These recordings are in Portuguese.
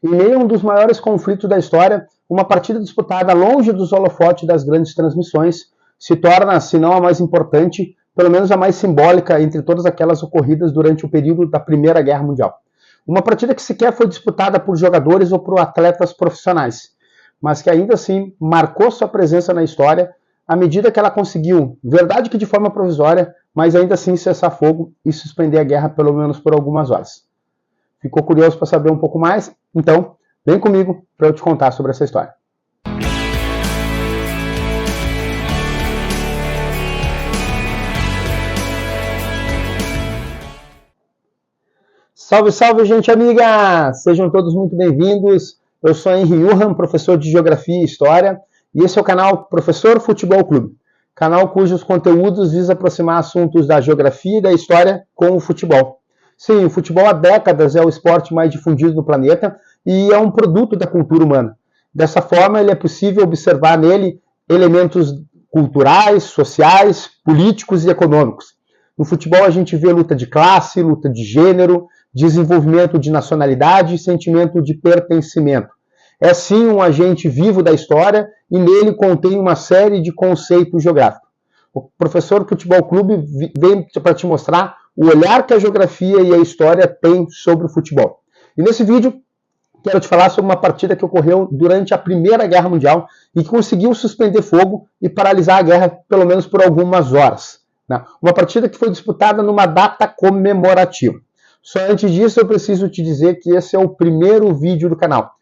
Em meio a um dos maiores conflitos da história, uma partida disputada longe dos holofotes das grandes transmissões se torna, se não a mais importante, pelo menos a mais simbólica entre todas aquelas ocorridas durante o período da Primeira Guerra Mundial. Uma partida que sequer foi disputada por jogadores ou por atletas profissionais, mas que ainda assim marcou sua presença na história à medida que ela conseguiu, verdade que de forma provisória, mas ainda assim cessar fogo e suspender a guerra pelo menos por algumas horas. Ficou curioso para saber um pouco mais? Então, vem comigo para eu te contar sobre essa história. Salve, salve, gente amiga! Sejam todos muito bem-vindos. Eu sou Henry Johan, professor de Geografia e História, e esse é o canal Professor Futebol Clube, canal cujos conteúdos visam aproximar assuntos da geografia e da história com o futebol. Sim, o futebol há décadas é o esporte mais difundido no planeta e é um produto da cultura humana. Dessa forma, ele é possível observar nele elementos culturais, sociais, políticos e econômicos. No futebol a gente vê luta de classe, luta de gênero, desenvolvimento de nacionalidade e sentimento de pertencimento. É sim um agente vivo da história e nele contém uma série de conceitos geográficos. O Professor Futebol Clube vem para te mostrar o olhar que a geografia e a história têm sobre o futebol. E nesse vídeo quero te falar sobre uma partida que ocorreu durante a Primeira Guerra Mundial e que conseguiu suspender fogo e paralisar a guerra pelo menos por algumas horas. Uma partida que foi disputada numa data comemorativa. Só antes disso eu preciso te dizer que esse é o primeiro vídeo do canal.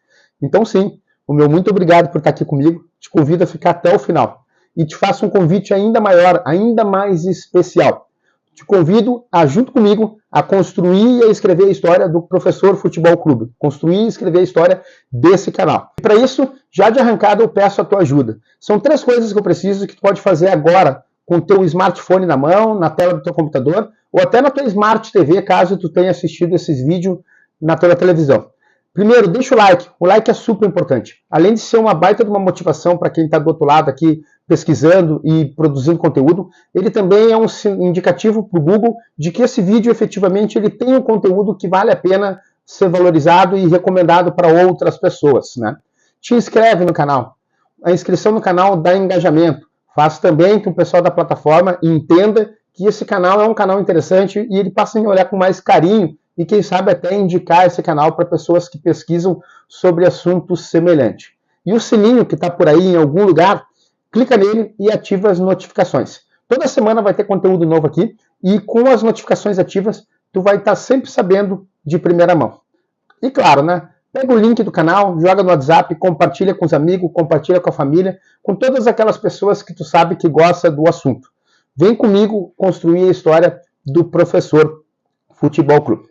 Então sim, o meu muito obrigado por estar aqui comigo, te convido a ficar até o final. E te faço um convite ainda maior, ainda mais especial. Te convido a, junto comigo, a construir e a escrever a história do Professor Futebol Clube. Construir e escrever a história desse canal. E para isso, já de arrancada eu peço a tua ajuda. São 3 coisas que eu preciso que tu pode fazer agora com o teu smartphone na mão, na tela do teu computador, ou até na tua Smart TV, caso tu tenha assistido esses vídeos na tua televisão. Primeiro, deixa o like. O like é super importante. Além de ser uma baita de uma motivação para quem está do outro lado aqui pesquisando e produzindo conteúdo, ele também é um indicativo para o Google de que esse vídeo efetivamente ele tem um conteúdo que vale a pena ser valorizado e recomendado para outras pessoas, né? Te inscreve no canal. A inscrição no canal dá engajamento. Faz também que o pessoal da plataforma entenda que esse canal é um canal interessante e ele passa a olhar com mais carinho e quem sabe até indicar esse canal para pessoas que pesquisam sobre assuntos semelhantes. E o sininho que está por aí em algum lugar, clica nele e ativa as notificações. Toda semana vai ter conteúdo novo aqui e com as notificações ativas tu vai estar sempre sabendo de primeira mão. E claro, né? Pega o link do canal, joga no WhatsApp, compartilha com os amigos, compartilha com a família, com todas aquelas pessoas que tu sabe que gosta do assunto. Vem comigo construir a história do Professor Futebol Clube.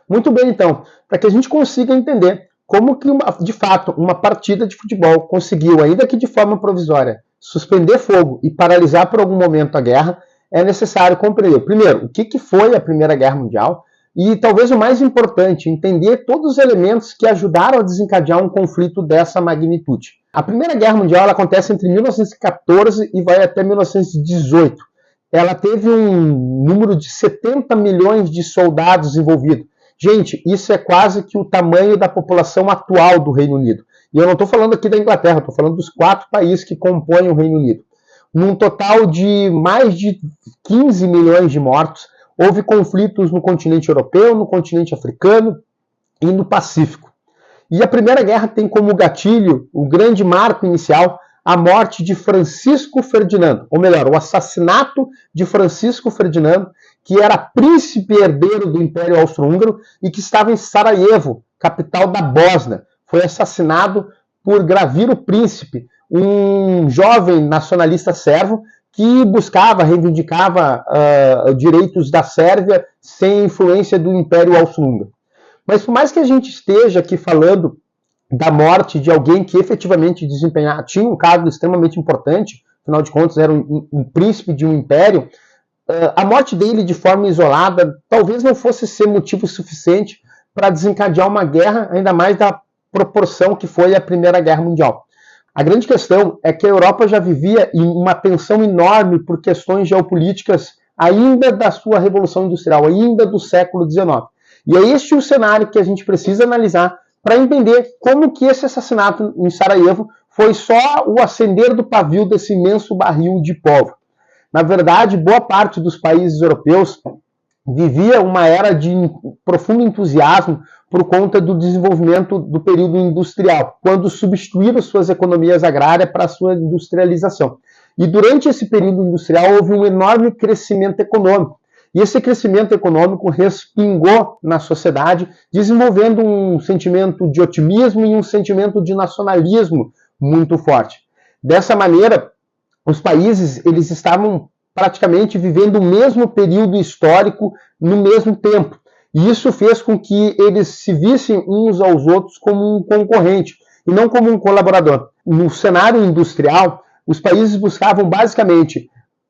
Muito bem, então, para que a gente consiga entender como que, de fato, uma partida de futebol conseguiu, ainda que de forma provisória, suspender fogo e paralisar por algum momento a guerra, é necessário compreender, primeiro, o que foi a Primeira Guerra Mundial e, talvez o mais importante, entender todos os elementos que ajudaram a desencadear um conflito dessa magnitude. A Primeira Guerra Mundial ela acontece entre 1914 e vai até 1918. Ela teve um número de 70 milhões de soldados envolvidos. Gente, isso é quase que o tamanho da população atual do Reino Unido. E eu não estou falando aqui da Inglaterra, estou falando dos 4 países que compõem o Reino Unido. Num total de mais de 15 milhões de mortos, houve conflitos no continente europeu, no continente africano e no Pacífico. E a Primeira Guerra tem como gatilho, o grande marco inicial, a morte de Francisco Ferdinando, ou melhor, o assassinato de Francisco Ferdinando, que era príncipe herdeiro do Império Austro-Húngaro e que estava em Sarajevo, capital da Bósnia. Foi assassinado por Graviro Príncipe, um jovem nacionalista sérvio que buscava, reivindicava direitos da Sérvia sem influência do Império Austro-Húngaro. Mas por mais que a gente esteja aqui falando da morte de alguém que efetivamente tinha um cargo extremamente importante, afinal de contas era um príncipe de um império, a morte dele de forma isolada talvez não fosse ser motivo suficiente para desencadear uma guerra, ainda mais da proporção que foi a Primeira Guerra Mundial. A grande questão é que a Europa já vivia em uma tensão enorme por questões geopolíticas ainda da sua Revolução Industrial, ainda do século XIX. E é este o cenário que a gente precisa analisar para entender como que esse assassinato em Sarajevo foi só o acender do pavio desse imenso barril de pólvora. Na verdade, boa parte dos países europeus vivia uma era de profundo entusiasmo por conta do desenvolvimento do período industrial, quando substituíram suas economias agrárias para a sua industrialização. E durante esse período industrial houve um enorme crescimento econômico. E esse crescimento econômico respingou na sociedade, desenvolvendo um sentimento de otimismo e um sentimento de nacionalismo muito forte. Dessa maneira, os países eles estavam praticamente vivendo o mesmo período histórico no mesmo tempo. E isso fez com que eles se vissem uns aos outros como um concorrente e não como um colaborador. No cenário industrial, os países buscavam basicamente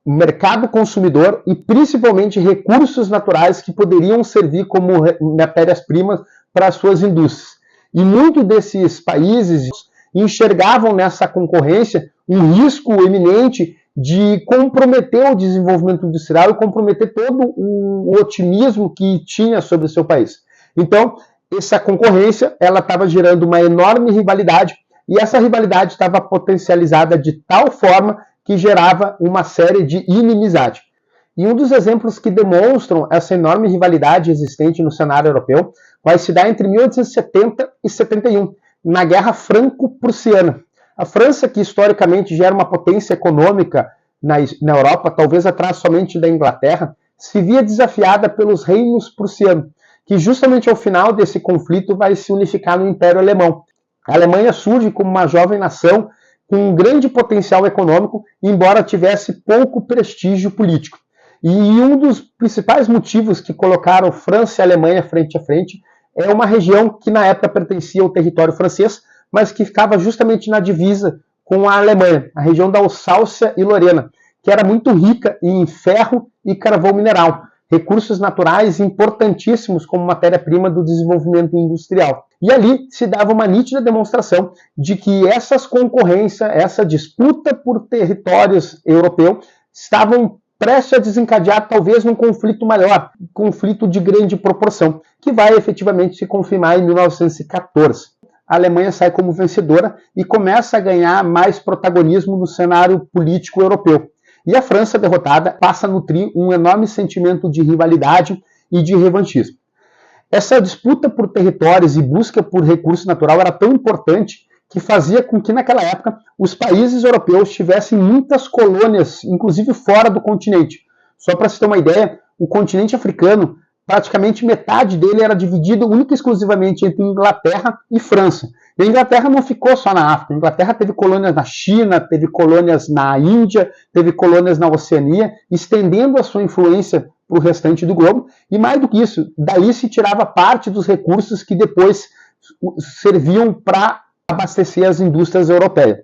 o mercado consumidor e principalmente recursos naturais que poderiam servir como matérias-primas para as suas indústrias. E muitos desses países enxergavam nessa concorrência um risco eminente de comprometer o desenvolvimento industrial e comprometer todo o otimismo que tinha sobre o seu país. Então, essa concorrência ela estava gerando uma enorme rivalidade e essa rivalidade estava potencializada de tal forma que gerava uma série de inimizade. E um dos exemplos que demonstram essa enorme rivalidade existente no cenário europeu vai se dar entre 1870 e 71, na Guerra Franco-Prussiana. A França, que historicamente já era uma potência econômica na Europa, talvez atrás somente da Inglaterra, se via desafiada pelos reinos prussianos, que justamente ao final desse conflito vai se unificar no Império Alemão. A Alemanha surge como uma jovem nação com um grande potencial econômico, embora tivesse pouco prestígio político. E um dos principais motivos que colocaram França e Alemanha frente a frente é uma região que na época pertencia ao território francês, mas que ficava justamente na divisa com a Alemanha, a região da Alsácia e Lorena, que era muito rica em ferro e carvão mineral, recursos naturais importantíssimos como matéria-prima do desenvolvimento industrial. E ali se dava uma nítida demonstração de que essas concorrências, essa disputa por territórios europeus, estavam prestes a desencadear talvez num conflito maior, conflito de grande proporção, que vai efetivamente se confirmar em 1914. A Alemanha sai como vencedora e começa a ganhar mais protagonismo no cenário político europeu. E a França, derrotada, passa a nutrir um enorme sentimento de rivalidade e de revanchismo. Essa disputa por territórios e busca por recurso natural era tão importante que fazia com que, naquela época, os países europeus tivessem muitas colônias, inclusive fora do continente. Só para se ter uma ideia, o continente africano, praticamente metade dele era dividido única e exclusivamente entre Inglaterra e França. E a Inglaterra não ficou só na África. A Inglaterra teve colônias na China, teve colônias na Índia, teve colônias na Oceania, estendendo a sua influência para o restante do globo. E mais do que isso, daí se tirava parte dos recursos que depois serviam para abastecer as indústrias europeias.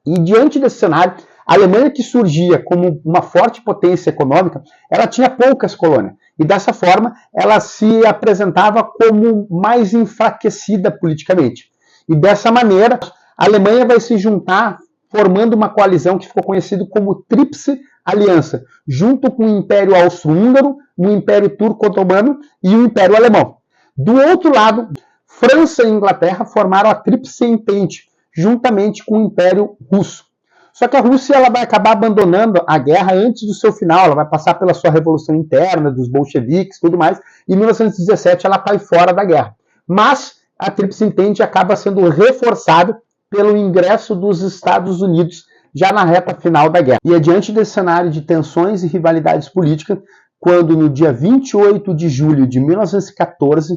E diante desse cenário, a Alemanha, que surgia como uma forte potência econômica, ela tinha poucas colônias. E dessa forma, ela se apresentava como mais enfraquecida politicamente. E dessa maneira, a Alemanha vai se juntar formando uma coalizão que ficou conhecida como Tríplice Aliança, junto com o Império Austro-Húngaro, o Império Turco-Otomano e o Império Alemão. Do outro lado, França e Inglaterra formaram a Tríplice Entente, juntamente com o Império Russo. Só que a Rússia ela vai acabar abandonando a guerra antes do seu final, ela vai passar pela sua revolução interna, dos bolcheviques e tudo mais, e em 1917 ela cai fora da guerra. Mas a Tríplice Entente acaba sendo reforçada pelo ingresso dos Estados Unidos já na reta final da guerra. E é diante desse cenário de tensões e rivalidades políticas, quando no dia 28 de julho de 1914,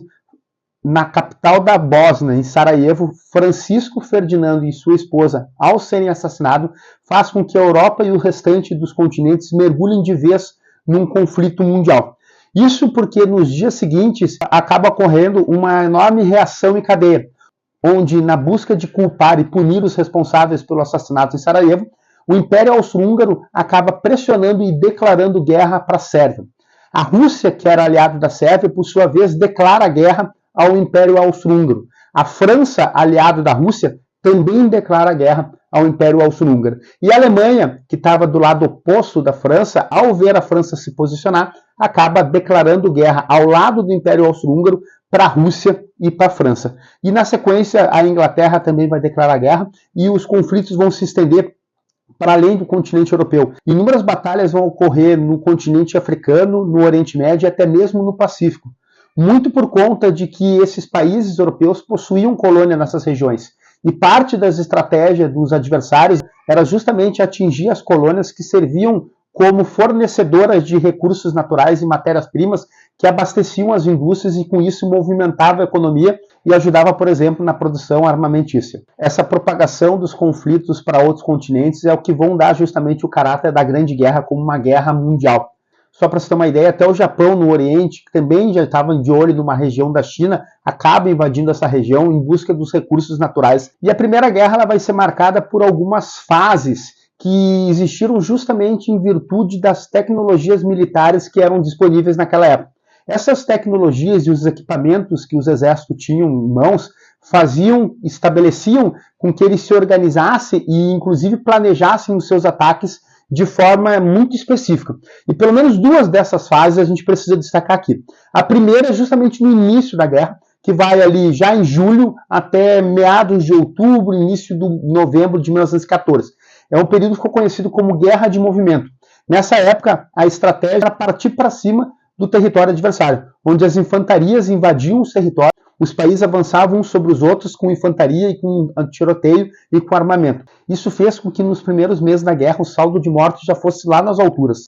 na capital da Bósnia, em Sarajevo, Francisco Ferdinando e sua esposa, ao serem assassinados, faz com que a Europa e o restante dos continentes mergulhem de vez num conflito mundial. Isso porque nos dias seguintes acaba ocorrendo uma enorme reação em cadeia, onde, na busca de culpar e punir os responsáveis pelo assassinato em Sarajevo, o Império Austro-Húngaro acaba pressionando e declarando guerra para a Sérvia. A Rússia, que era aliada da Sérvia, por sua vez, declara guerra ao Império Austro-Húngaro. A França, aliada da Rússia, também declara guerra ao Império Austro-Húngaro. E a Alemanha, que estava do lado oposto da França, ao ver a França se posicionar, acaba declarando guerra ao lado do Império Austro-Húngaro para a Rússia e para a França. E na sequência, a Inglaterra também vai declarar guerra e os conflitos vão se estender para além do continente europeu. Inúmeras batalhas vão ocorrer no continente africano, no Oriente Médio e até mesmo no Pacífico. Muito por conta de que esses países europeus possuíam colônia nessas regiões. E parte das estratégias dos adversários era justamente atingir as colônias que serviam como fornecedoras de recursos naturais e matérias-primas que abasteciam as indústrias e com isso movimentava a economia e ajudava, por exemplo, na produção armamentícia. Essa propagação dos conflitos para outros continentes é o que vão dar justamente o caráter da Grande Guerra como uma guerra mundial. Só para você ter uma ideia, até o Japão no Oriente, que também já estava de olho numa região da China, acaba invadindo essa região em busca dos recursos naturais. E a Primeira Guerra ela vai ser marcada por algumas fases que existiram justamente em virtude das tecnologias militares que eram disponíveis naquela época. Essas tecnologias e os equipamentos que os exércitos tinham em mãos estabeleciam com que eles se organizassem e inclusive planejassem os seus ataques de forma muito específica. E pelo menos duas dessas fases a gente precisa destacar aqui. A primeira é justamente no início da guerra, que vai ali já em julho até meados de outubro, início de novembro de 1914. É um período que ficou conhecido como Guerra de Movimento. Nessa época, a estratégia era partir para cima do território adversário, onde as infantarias invadiam os territórios, os países avançavam uns sobre os outros com infantaria e com tiroteio e com armamento. Isso fez com que nos primeiros meses da guerra o saldo de mortes já fosse lá nas alturas.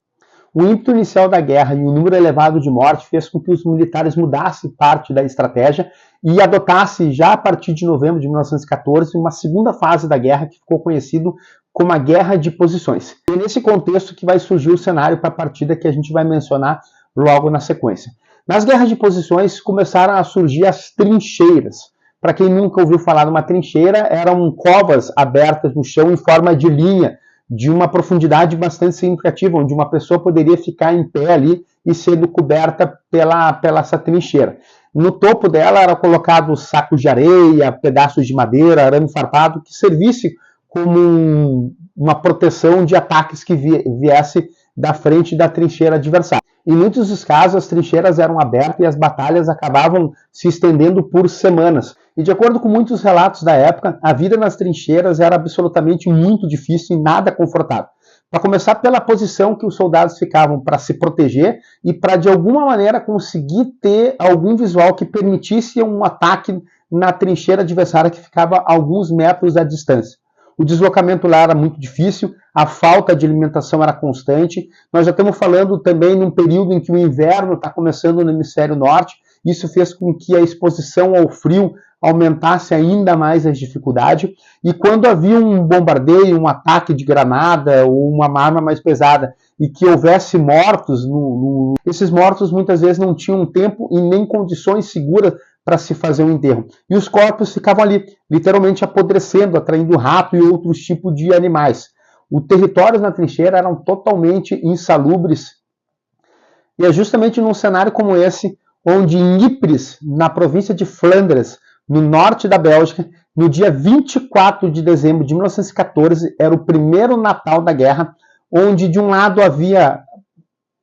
O ímpeto inicial da guerra e o número elevado de mortes fez com que os militares mudassem parte da estratégia e adotassem, já a partir de novembro de 1914, uma segunda fase da guerra que ficou conhecido como a Guerra de Posições. E é nesse contexto que vai surgir o cenário para a partida que a gente vai mencionar logo na sequência. Nas guerras de posições começaram a surgir as trincheiras. Para quem nunca ouviu falar de uma trincheira, eram covas abertas no chão em forma de linha, de uma profundidade bastante significativa, onde uma pessoa poderia ficar em pé ali e sendo coberta pela essa trincheira. No topo dela era colocado sacos de areia, pedaços de madeira, arame farpado, que servisse como uma proteção de ataques que viesse da frente da trincheira adversária. Em muitos dos casos, as trincheiras eram abertas e as batalhas acabavam se estendendo por semanas. E de acordo com muitos relatos da época, a vida nas trincheiras era absolutamente muito difícil e nada confortável. Para começar pela posição que os soldados ficavam para se proteger e para, de alguma maneira, conseguir ter algum visual que permitisse um ataque na trincheira adversária que ficava a alguns metros à distância. O deslocamento lá era muito difícil, a falta de alimentação era constante. Nós já estamos falando também num período em que o inverno está começando no hemisfério norte. Isso fez com que a exposição ao frio aumentasse ainda mais as dificuldades. E quando havia um bombardeio, um ataque de granada ou uma arma mais pesada e que houvesse mortos, esses mortos muitas vezes não tinham tempo e nem condições seguras para se fazer um enterro. E os corpos ficavam ali, literalmente apodrecendo, atraindo rato e outros tipos de animais. Os territórios na trincheira eram totalmente insalubres. E é justamente num cenário como esse, onde em Ypres, na província de Flandres, no norte da Bélgica, no dia 24 de dezembro de 1914, era o primeiro Natal da guerra, onde de um lado havia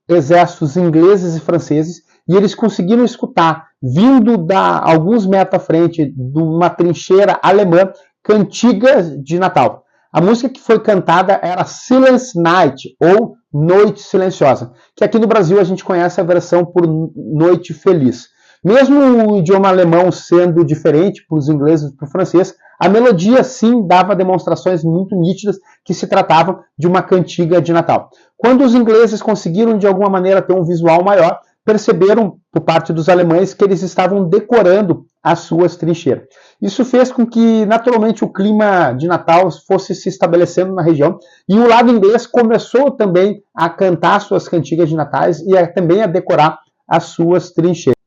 exércitos ingleses e franceses, e eles conseguiram escutar, vindo alguns metros à frente de uma trincheira alemã, cantigas de Natal. A música que foi cantada era Silence Night, ou Noite Silenciosa, que aqui no Brasil a gente conhece a versão por Noite Feliz. Mesmo o idioma alemão sendo diferente para os ingleses e para o francês, a melodia sim dava demonstrações muito nítidas que se tratava de uma cantiga de Natal. Quando os ingleses conseguiram de alguma maneira ter um visual maior, perceberam por parte dos alemães que eles estavam decorando as suas trincheiras. Isso fez com que naturalmente o clima de Natal fosse se estabelecendo na região e o lado inglês começou também a cantar suas cantigas de natais e também a decorar as suas trincheiras.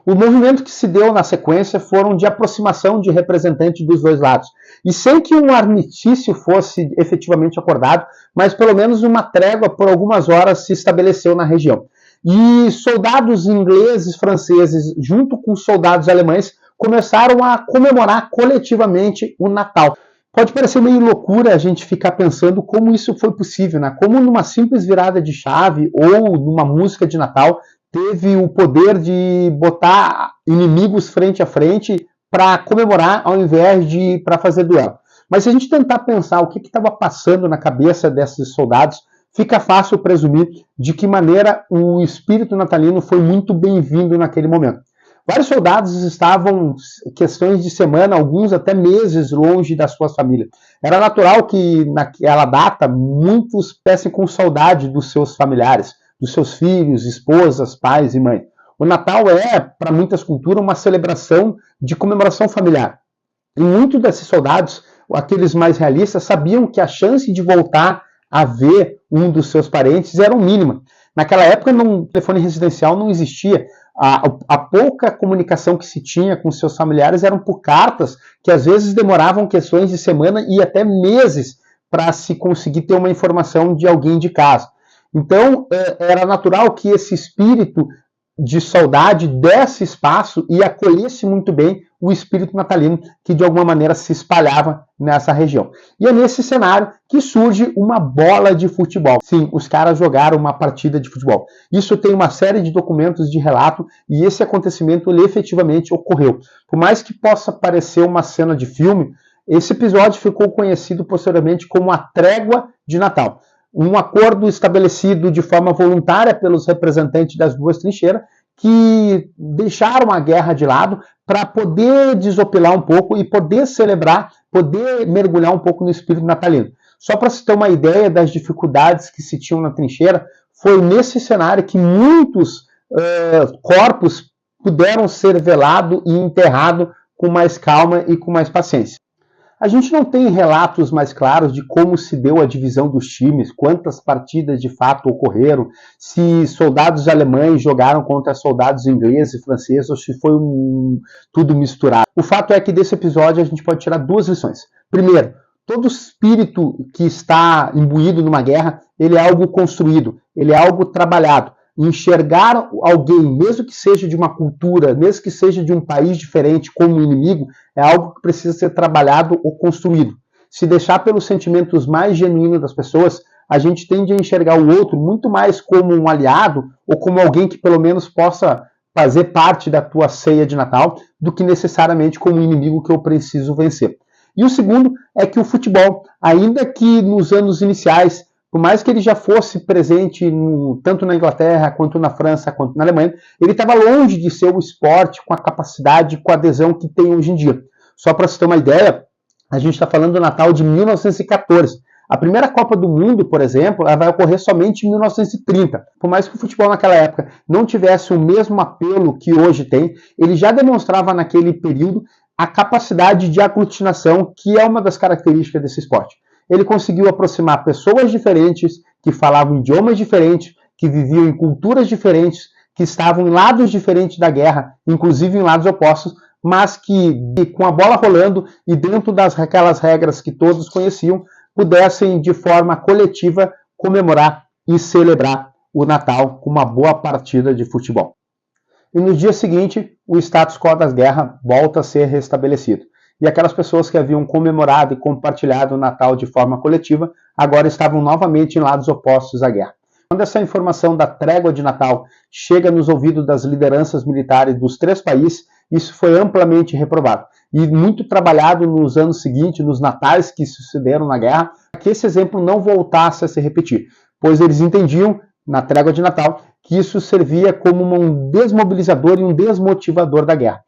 O movimento que se deu na sequência foram de aproximação de representantes dos dois lados. E sem que um armistício fosse efetivamente acordado, mas pelo menos uma trégua por algumas horas se estabeleceu na região. E soldados ingleses, franceses, junto com soldados alemães, começaram a comemorar coletivamente o Natal. Pode parecer meio loucura a gente ficar pensando como isso foi possível, né? Como numa simples virada de chave ou numa música de Natal teve o poder de botar inimigos frente a frente para comemorar ao invés de para fazer duelo. Mas se a gente tentar pensar o que estava passando na cabeça desses soldados, fica fácil presumir de que maneira o espírito natalino foi muito bem-vindo naquele momento. Vários soldados estavam questões de semana, alguns até meses longe das suas famílias. Era natural que naquela data muitos pudessem com saudade dos seus familiares, dos seus filhos, esposas, pais e mães. O Natal é, para muitas culturas, uma celebração de comemoração familiar. E muitos desses soldados, aqueles mais realistas, sabiam que a chance de voltar a ver um dos seus parentes era mínima. Naquela época, o telefone residencial não existia. A pouca comunicação que se tinha com seus familiares eram por cartas, que às vezes demoravam questões de semana e até meses para se conseguir ter uma informação de alguém de casa. Então, era natural que esse espírito de saudade desse espaço e acolhesse muito bem o espírito natalino que de alguma maneira se espalhava nessa região. E é nesse cenário que surge uma bola de futebol. Sim, os caras jogaram uma partida de futebol. Isso tem uma série de documentos de relato e esse acontecimento ele efetivamente ocorreu. Por mais que possa parecer uma cena de filme, esse episódio ficou conhecido posteriormente como a Trégua de Natal. Um acordo estabelecido de forma voluntária pelos representantes das duas trincheiras que deixaram a guerra de lado para poder desopilar um pouco e poder celebrar, poder mergulhar um pouco no espírito natalino. Só para se ter uma ideia das dificuldades que se tinham na trincheira, foi nesse cenário que muitos corpos puderam ser velados e enterrados com mais calma e com mais paciência. A gente não tem relatos mais claros de como se deu a divisão dos times, quantas partidas de fato ocorreram, se soldados alemães jogaram contra soldados ingleses e franceses, ou se foi tudo misturado. O fato é que desse episódio a gente pode tirar duas lições. Primeiro, todo espírito que está imbuído numa guerra, ele é algo construído, ele é algo trabalhado. Enxergar alguém, mesmo que seja de uma cultura, mesmo que seja de um país diferente, como inimigo, é algo que precisa ser trabalhado ou construído. Se deixar pelos sentimentos mais genuínos das pessoas, a gente tende a enxergar o outro muito mais como um aliado ou como alguém que pelo menos possa fazer parte da tua ceia de Natal, do que necessariamente como um inimigo que eu preciso vencer. E o segundo é que o futebol, ainda que nos anos iniciais, por mais que ele já fosse presente tanto na Inglaterra, quanto na França, quanto na Alemanha, ele estava longe de ser o esporte com a capacidade, com a adesão que tem hoje em dia. Só para você ter uma ideia, a gente está falando do Natal de 1914. A primeira Copa do Mundo, por exemplo, ela vai ocorrer somente em 1930. Por mais que o futebol naquela época não tivesse o mesmo apelo que hoje tem, ele já demonstrava naquele período a capacidade de aglutinação, que é uma das características desse esporte. Ele conseguiu aproximar pessoas diferentes, que falavam idiomas diferentes, que viviam em culturas diferentes, que estavam em lados diferentes da guerra, inclusive em lados opostos, mas que com a bola rolando e dentro daquelas regras que todos conheciam, pudessem de forma coletiva comemorar e celebrar o Natal com uma boa partida de futebol. E no dia seguinte, o status quo das guerras volta a ser restabelecido. E aquelas pessoas que haviam comemorado e compartilhado o Natal de forma coletiva, agora estavam novamente em lados opostos à guerra. Quando essa informação da trégua de Natal chega nos ouvidos das lideranças militares dos três países, isso foi amplamente reprovado. E muito trabalhado nos anos seguintes, nos natais que sucederam na guerra, para que esse exemplo não voltasse a se repetir. Pois eles entendiam, na trégua de Natal, que isso servia como um desmobilizador e um desmotivador da guerra.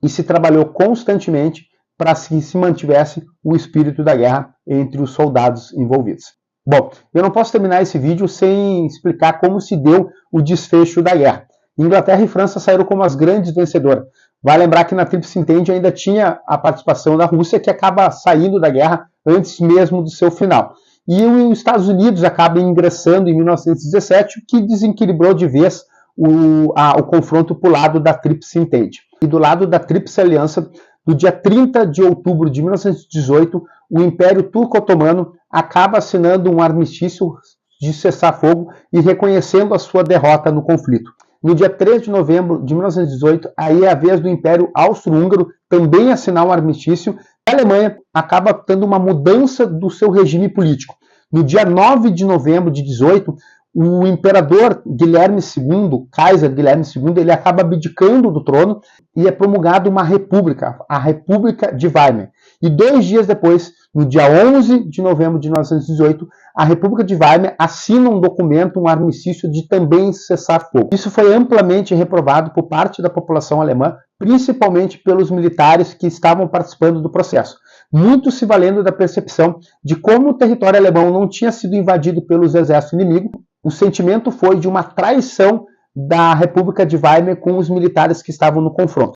E se trabalhou constantemente para que se mantivesse o espírito da guerra entre os soldados envolvidos. Bom, eu não posso terminar esse vídeo sem explicar como se deu o desfecho da guerra. Inglaterra e França saíram como as grandes vencedoras. Vai lembrar que na Tríplice Entente ainda tinha a participação da Rússia, que acaba saindo da guerra antes mesmo do seu final. E os Estados Unidos acabam ingressando em 1917, o que desequilibrou de vez o confronto para o lado da Tríplice Entente. E do lado da Tríplice Aliança, no dia 30 de outubro de 1918, o Império Turco-Otomano acaba assinando um armistício de cessar-fogo e reconhecendo a sua derrota no conflito. No dia 3 de novembro de 1918, aí é a vez do Império Austro-Húngaro também assinar um armistício. A Alemanha acaba tendo uma mudança do seu regime político. No dia 9 de novembro de 18, o imperador Guilherme II, Kaiser Guilherme II, ele acaba abdicando do trono e é promulgada uma república, a República de Weimar. E 2 dias depois, no dia 11 de novembro de 1918, a República de Weimar assina um documento, um armistício de também cessar fogo. Isso foi amplamente reprovado por parte da população alemã, principalmente pelos militares que estavam participando do processo. Muito se valendo da percepção de como o território alemão não tinha sido invadido pelos exércitos inimigos, o sentimento foi de uma traição da República de Weimar com os militares que estavam no confronto.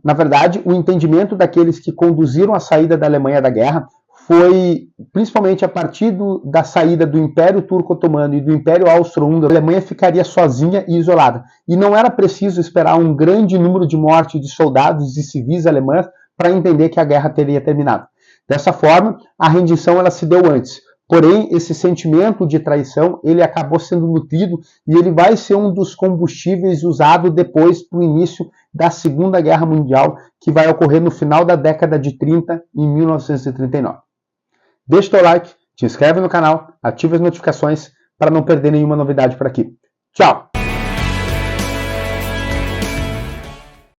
Na verdade, o entendimento daqueles que conduziram a saída da Alemanha da guerra foi, principalmente a partir da saída do Império Turco-Otomano e do Império Austro-Húngaro, a Alemanha ficaria sozinha e isolada. E não era preciso esperar um grande número de mortes de soldados e civis alemães para entender que a guerra teria terminado. Dessa forma, a rendição ela se deu antes. Porém, esse sentimento de traição, ele acabou sendo nutrido e ele vai ser um dos combustíveis usado depois para o início da Segunda Guerra Mundial, que vai ocorrer no final da década de 30, em 1939. Deixa o teu like, te inscreve no canal, ativa as notificações para não perder nenhuma novidade por aqui. Tchau!